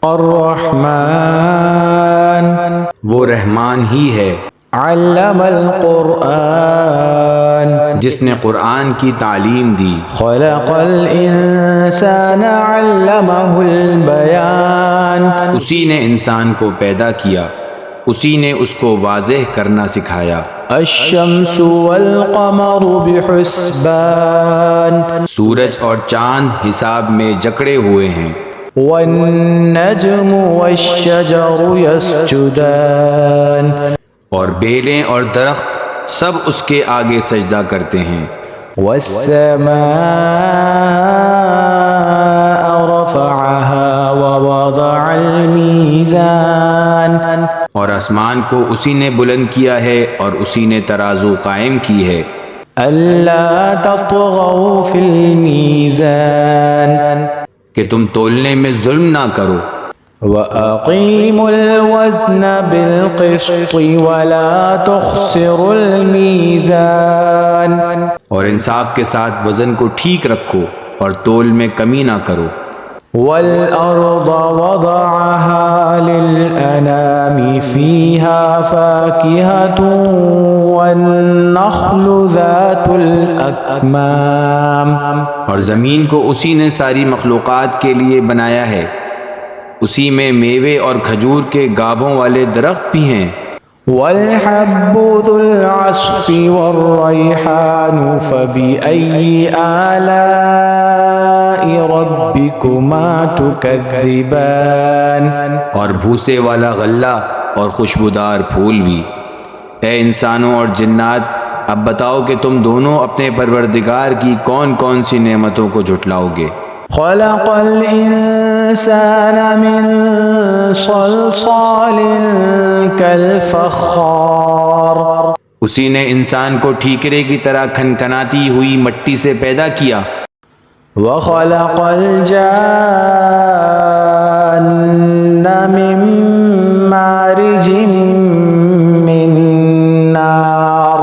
الرحمن وہ رحمان ہی ہے، علم القرآن جس نے قرآن کی تعلیم دی، خلق الانسان علمہ البیان اسی نے انسان کو پیدا کیا، اسی نے اس کو واضح کرنا سکھایا۔ الشمس والقمر بحسبان سورج اور چاند حساب میں جکڑے ہوئے ہیں، والنجم والشجر يسجدان اور بیلیں اور درخت سب اس کے آگے سجدہ کرتے ہیں۔ والسماء رفعها ووضع الميزان اور آسمان کو اسی نے بلند کیا ہے اور اسی نے ترازو قائم کی ہے، ألا تطغوا في الميزان کہ تم تولنے میں ظلم نہ کرو، وأقيموا الوزن بالقسط ولا تخسروا الميزان اور انصاف کے ساتھ وزن کو ٹھیک رکھو اور تول میں کمی نہ کرو۔ والأرض وضعها للأنام فيها فاكهة والنخل ذات الأكمام اور زمین کو اسی نے ساری مخلوقات کے لیے بنایا ہے، اسی میں میوے اور کھجور کے گابھوں والے درخت بھی ہیں، والحب ذو العصف والريحان فبأي آلاء ربكما تكذبان اور بھوسے والا غلہ اور خوشبودار پھول بھی۔ اے انسانوں اور جنات، اب بتاؤ کہ تم دونوں اپنے پروردگار کی کون کون سی نعمتوں کو جھٹلاؤ گے؟ خلق الإنسان من صلصال كالفخار اسی نے انسان کو ٹھیکرے کی طرح کھنکھناتی ہوئی مٹی سے پیدا کیا، وخلق الجان من مارج من نار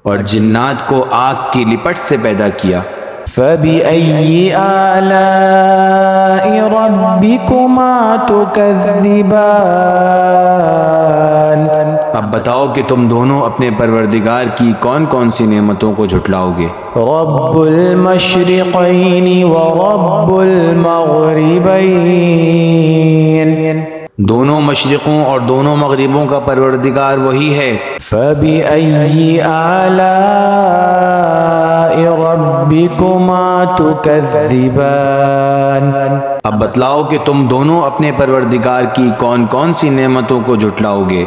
اور جنات کو آگ کی لپٹ سے پیدا کیا۔ فبأي آلاء ربكما تكذبان اب بتاؤ کہ تم دونوں اپنے پروردگار کی کون کون سی نعمتوں کو جھٹلاؤ گے؟ رب المشرقين ورب المغربين دونوں مشرقوں اور دونوں مغربوں کا پروردگار وہی ہے، فبأي آلاء ربكما تكذبان اب بتلاؤ کہ تم دونوں اپنے پروردگار کی کون کون سی نعمتوں کو جھٹلاؤ گے؟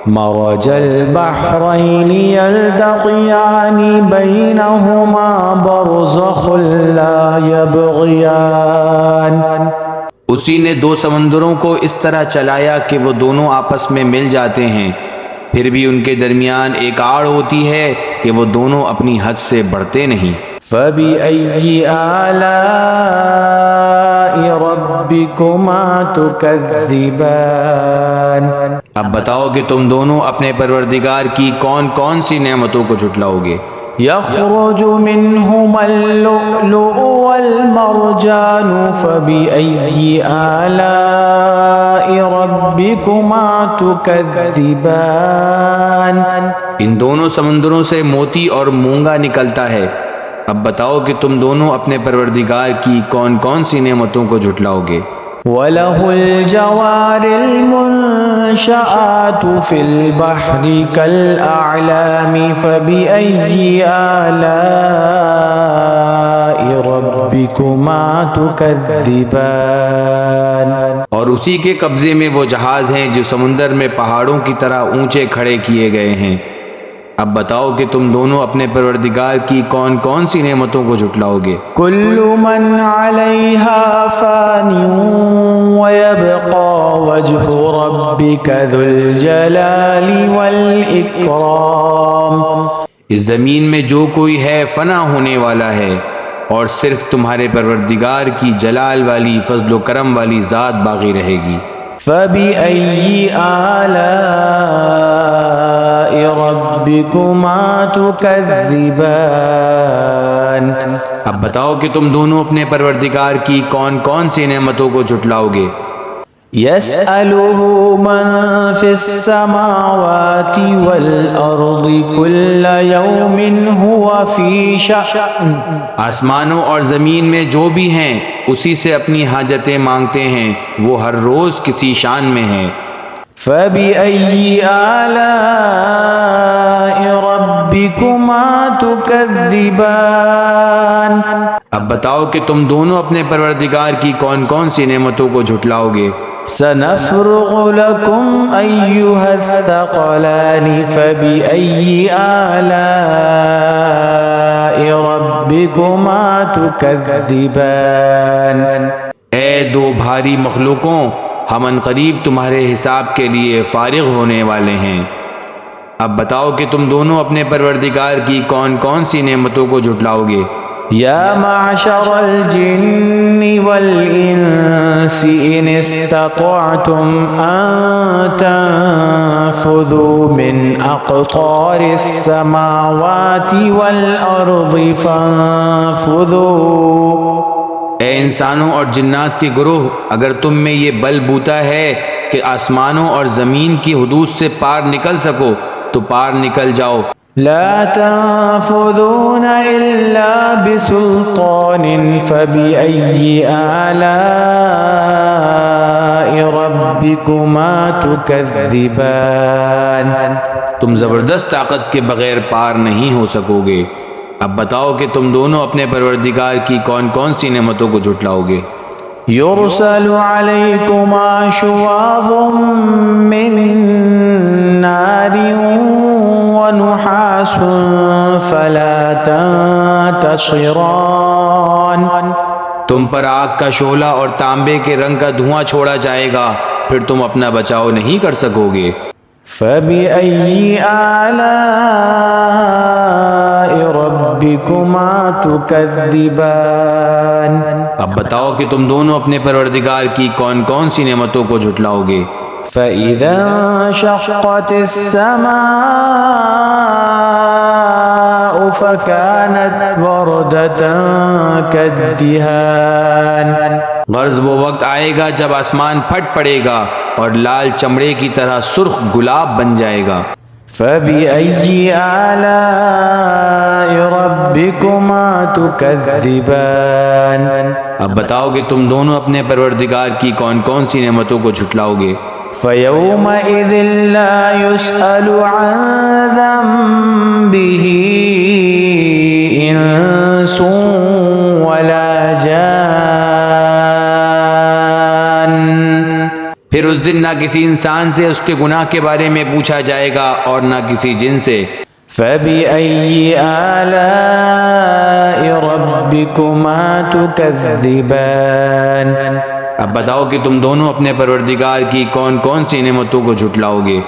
مرج البحرين يلتقيان بينهما برزخ لا يبغيان اسی نے دو سمندروں کو اس طرح چلایا کہ وہ دونوں آپس میں مل جاتے ہیں، پھر بھی ان کے درمیان ایک آڑ ہوتی ہے کہ وہ دونوں اپنی حد سے بڑھتے نہیں۔ فبأي آلاء ربكما تكذبان اب بتاؤ کہ تم دونوں اپنے پروردگار کی کون کون سی نعمتوں کو جھٹلاؤ گے؟ يخرج منهما اللؤلؤ والمرجان فبأي آلاء ربكما تكذبان ان دونوں سمندروں سے موتی اور مونگا نکلتا ہے، اب بتاؤ کہ تم دونوں اپنے پروردگار کی کون کون سی نعمتوں کو جھٹلاؤ گے؟ وَلَهُ الْجَوَارِ الْمُنشَآتُ فِي الْبَحْرِ كَالْأَعْلَامِ فَبِأَيِّ آلَاءِ رَبِّكُمَا تُكَذِّبَانِ اور اسی کے قبضے میں وہ جہاز ہیں جو سمندر میں پہاڑوں کی طرح اونچے کھڑے کیے گئے ہیں، اب بتاؤ کہ تم دونوں اپنے پروردگار کی کون کون سی نعمتوں کو جھٹلاؤ گے؟ كل من عليها فان ويبقى وجه ربك ذو الجلال والإكرام اس زمین میں جو کوئی ہے فنا ہونے والا ہے، اور صرف تمہارے پروردگار کی جلال والی فضل و کرم والی ذات باقی رہے گی۔ فبأي آلاء ربكما تكذبان اب بتاؤ کہ تم دونوں اپنے پروردگار کی کون کون سی نعمتوں کو جھٹلاؤ گے؟ يسأله من في السماوات والأرض كل يوم هو في شأن. آسمانوں اور زمین میں جو بھی ہیں اسی سے اپنی حاجتیں مانگتے ہیں، وہ ہر روز کسی شان میں ہیں۔ فبأي آلاء ربكما تكذبان. اب بتاؤ کہ تم دونوں اپنے پروردگار کی کون کون سی نعمتوں کو جھٹلاؤ گے؟ سنفرغ لكم أيها الثقلان فبأي آلاء ربكما تكذبان. اے دو بھاری مخلوقوں، ہم عنقریب تمہارے حساب کے لیے فارغ ہونے والے ہیں۔ اب بتاؤ کہ تم دونوں اپنے پروردگار کی کون کون سی نعمتوں کو جھٹلاؤ گے؟ يا معشر الجن والإنس إن استطعتم أن تنفذوا من أقطار السماوات والأرض فانفذوا. اے انسانوں اور جنات کے گروہ، اگر تم میں یہ بل بوتا ہے کہ آسمانوں اور زمین کی حدود سے پار نکل سکو تو پار نکل جاؤ۔ لا تنفذون إلا بسلطان فبأي آلاء ربكما تكذبان. تم زبردست طاقت کے بغیر پار نہیں ہو سکو گے۔ اب بتاؤ کہ تم دونوں اپنے پروردگار کی کون کون سی نعمتوں کو جھٹلاؤ گے؟ يرسل عليكما شواظ من نار ونحاس فلا تنتصران. تم پر آگ کا شعلہ اور تانبے کے رنگ کا دھواں چھوڑا جائے گا، پھر تم اپنا بچاؤ نہیں کر سکو گے۔ فبأي آلاء ربكما تكذبان. اب بتاؤ کہ تم دونوں اپنے پروردگار کی کون کون سی نعمتوں کو جھٹلاؤ گے؟ فإذا انشقت السماء فكانت وردة كالدهان. غرض وہ وقت آئے گا جب آسمان پھٹ پڑے گا اور لال چمڑے کی طرح سرخ گلاب بن جائے گا۔ فبأي آلاء ربكما تكذبان. اب بتاؤ کہ تم دونوں اپنے پروردگار کی کون کون سی نعمتوں کو جھٹلاؤ گے؟ فيومئذ لا يسأل عن ذنبه إنس ولا جان. پھر اس دن نہ کسی انسان سے اس کے گناہ کے بارے میں پوچھا جائے گا اور نہ کسی جن سے۔ فبأي آلاء ربكما تكذبان. اب بتاؤ کہ تم دونوں اپنے پروردگار کی کون کون سی نعمتوں کو جھٹلاؤ گے؟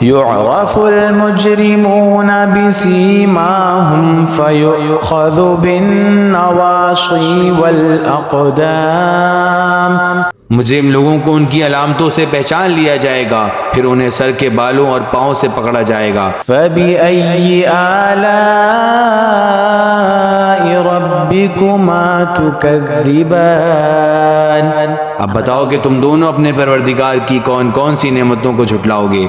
يعرف المجرمون بسيماهم فيؤخذ بالنواصي والأقدام. مجرم لوگوں کو ان کی علامتوں سے پہچان لیا جائے گا، پھر انہیں سر کے بالوں اور پاؤں سے پکڑا جائے گا۔ فبأي آلاء ربكما تكذبان. اب بتاؤ کہ تم دونوں اپنے پروردگار کی کون کون سی نعمتوں کو جھٹلاؤ گے؟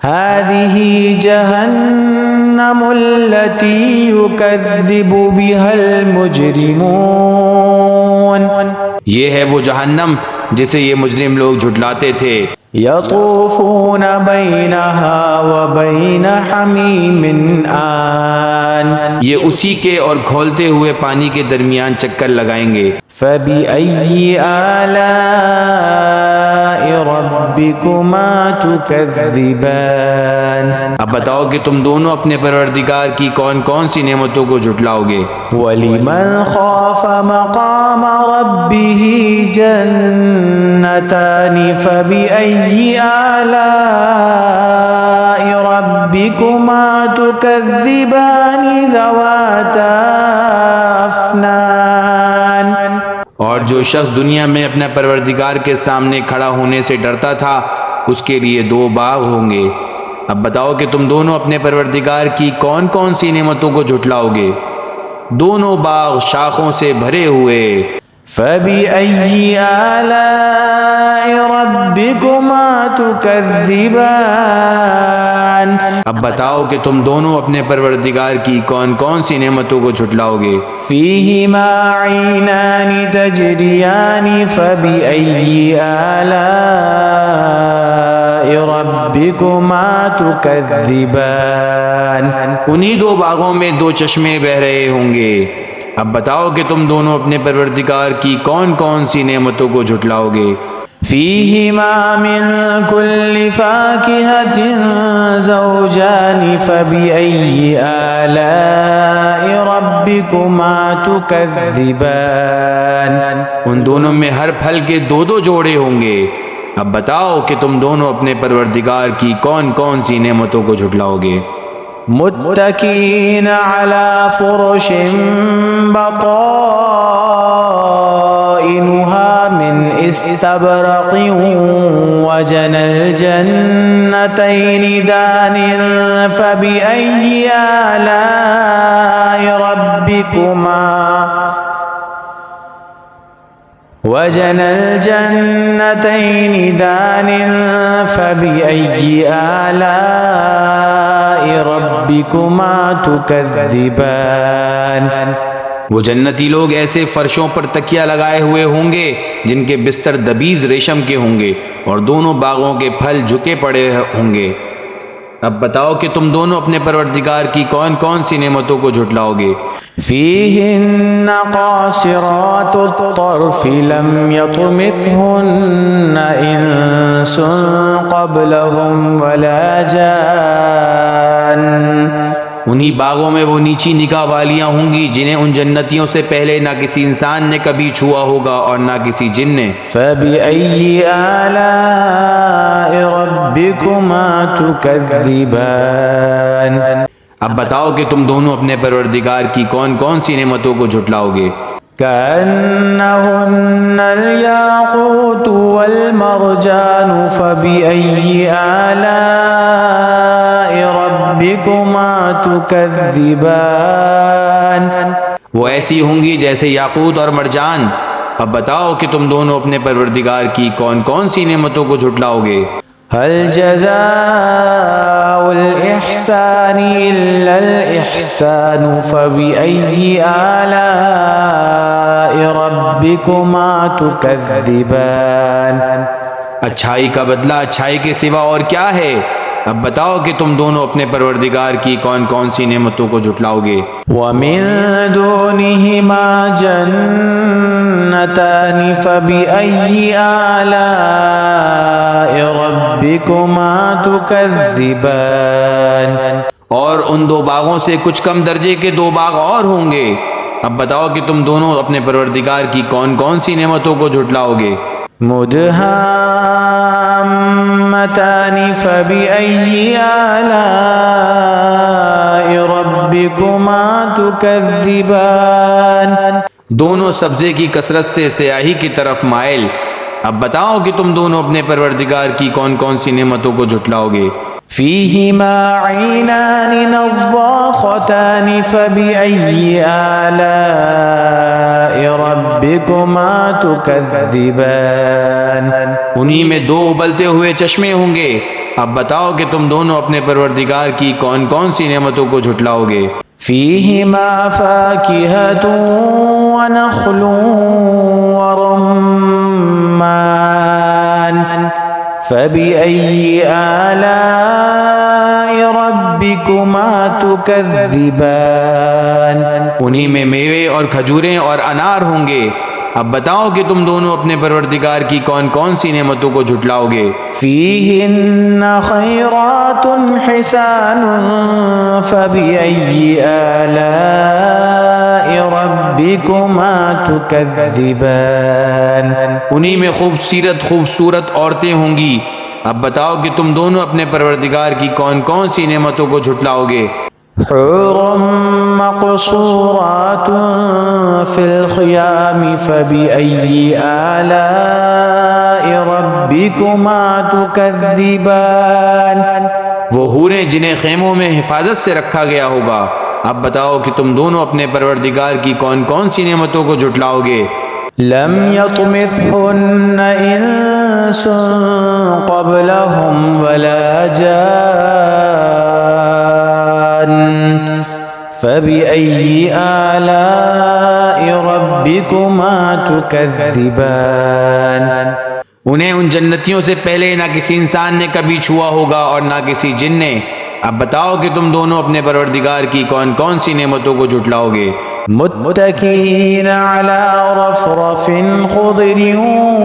هذه جهنم التي يكذب بها المجرمون. یہ ہے وہ جہنم جسے یہ مجرم لوگ جھٹلاتے تھے۔ يطوفون بينها وبين حميم آن. یہ اسی کے اور کھولتے ہوئے پانی کے درمیان چکر لگائیں گے۔ فبأي آلاء ربكما تكذبان. اب بتاؤ کہ تم دونوں اپنے پروردگار کی کون کون سی نعمتوں کو جھٹلاؤ گے؟ ولمن خاف مقام ربه جنتان فبأي آلاء ربكما تكذبان ذواتا أفنان. اور جو شخص دنیا میں اپنے پروردگار کے سامنے کھڑا ہونے سے ڈرتا تھا اس کے لیے دو باغ ہوں گے۔ اب بتاؤ کہ تم دونوں اپنے پروردگار کی کون کون سی نعمتوں کو جھٹلاؤ گے؟ دونوں باغ شاخوں سے بھرے ہوئے۔ فبأي آلاء ربكما تكذبان اب بتاؤ کہ تم دونوں اپنے پروردگار کی کون کون سی نعمتوں کو جھٹلاؤ گے؟ فيهما عينان تجريان فبأي آلاء ربكما تكذبان انہی دو باغوں میں دو چشمے بہ رہے ہوں گے۔ اب بتاؤ کہ تم دونوں اپنے پروردگار کی کون کون سی نعمتوں کو جھٹلاؤ گے؟ فيهما من كل فاكهة زوجان فبأي آلاء ربكما تكذبان ان دونوں میں ہر پھل کے دو دو جوڑے ہوں گے۔ اب بتاؤ کہ تم دونوں اپنے پروردگار کی کون کون سی نعمتوں کو جھٹلاؤ گے؟ متكئين على فرش بطائنها من استبرق وجنى الجنتين دان فبأي آلاء ربكما وجنى الجنتين دان فبأي آلاء ربكما تكذبان وہ جنتی لوگ ایسے فرشوں پر تکیہ لگائے ہوئے ہوں گے جن کے بستر دبیز ریشم کے ہوں گے اور دونوں باغوں کے پھل جھکے پڑے ہوں گے۔ اب بتاؤ کہ تم دونوں اپنے پروردگار کی کون کون سی نعمتوں کو جھٹلاؤ گے؟ فيهن قاصرات الطرف لم يطمثهن إنس قبلهم ولا جان انہی باغوں میں وہ نیچی نگاہ والیاں ہوں گی جنہیں ان جنتیوں سے پہلے نہ کسی انسان نے کبھی چھوا ہوگا اور نہ کسی جن نے۔ فبأي آلاء ربكما تكذبان اب بتاؤ کہ تم دونوں اپنے پروردگار کی کون کون سی نعمتوں کو جھٹلاؤ گے؟ كأنهن الياقوت والمرجان فبأي آلاء ربكما تكذبان وہ ایسی ہوں گی جیسے یاقوت اور مرجان۔ اب بتاؤ کہ تم دونوں اپنے پروردگار کی کون کون سی نعمتوں کو جھٹلاؤ گے؟ هل جزاء الإحسان إلا الإحسان فبأي آلاء ربكما تكذبان اچھائی کا بدلہ اچھائی کے سوا اور کیا ہے؟ اب بتاؤ کہ تم دونوں اپنے پروردگار کی کون کون سی نعمتوں کو جھٹلاؤ گے؟ ومن دونهما جنتان فبأي آلاء ربكما تكذبان اور ان دو باغوں سے کچھ کم درجے کے دو باغ اور ہوں گے۔ اب بتاؤ کہ تم دونوں اپنے پروردگار کی کون کون سی نعمتوں کو جھٹلاؤ گے؟ مدهامتان فبأي آلاء ربكما تكذبان دونوں سبزے کی کثرت سے سیاہی کی طرف مائل۔ اب بتاؤ کہ تم دونوں اپنے پروردگار کی کون کون سی نعمتوں کو جھٹلاؤ گے؟ فيهما عينان نضاختان فبأي آلاء ربكما تكذبان انہی میں دو ابلتے ہوئے چشمے ہوں گے۔ اب بتاؤ کہ تم دونوں اپنے پروردگار کی کون کون سی نعمتوں کو جھٹلاؤ گے؟ فيهما فاكهة ونخل ورمان فبأي آلاء ربكما تكذبان انہی میں میوے اور کھجوریں اور انار ہوں گے۔ اب بتاؤ کہ تم دونوں اپنے پروردگار کی کون کون سی نعمتوں کو جھٹلاؤ گے؟ فيهن خيرات حسان فبأي آلاء ربكما تكذبان انہی میں خوبصورت عورتیں ہوں گی۔ اب بتاؤ کہ تم دونوں اپنے پروردگار کی کون کون سی نعمتوں کو جھٹلاؤ گے؟ حور مقصورات في الخيام فبأي آلاء ربكما تكذبان وہ حوریں جنہیں خیموں میں حفاظت سے رکھا گیا ہوگا۔ اب بتاؤ کہ تم دونوں اپنے پروردگار کی کون کون سی نعمتوں کو جھٹلاؤ گے؟ لم يطمثهن إنس قبلهم ولا جان فبأي آلاء ربكما تكذبان۔ انہیں ان جنتیوں سے پہلے نہ کسی انسان نے کبھی چھوا ہوگا اور نہ کسی جن نے۔ اب بتاؤ کہ تم دونوں اپنے پروردگار کی کون کون سی نعمتوں کو جھٹلاؤ گے۔ متكئين على رفرف خضر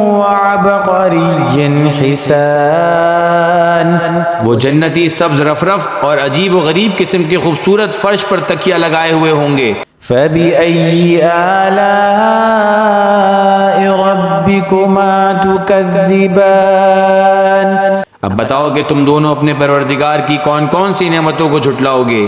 وعبقري حسان۔ وہ جنتی سبز رفرف اور عجیب و غریب قسم کے خوبصورت فرش پر تکیہ لگائے ہوئے ہوں گے۔ فبأي آلاء ربكما تكذبان۔ اب بتاؤ کہ تم دونوں اپنے پروردگار کی کون کون سی نعمتوں کو جھٹلاؤ گے۔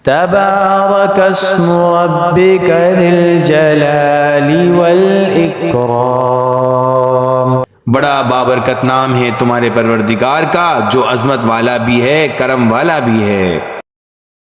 تبارك اسم ربك ذي الجلال والإكرام۔ بڑا بابرکت نام ہے تمہارے پروردگار کا جو عظمت والا بھی ہے، کرم والا بھی ہے۔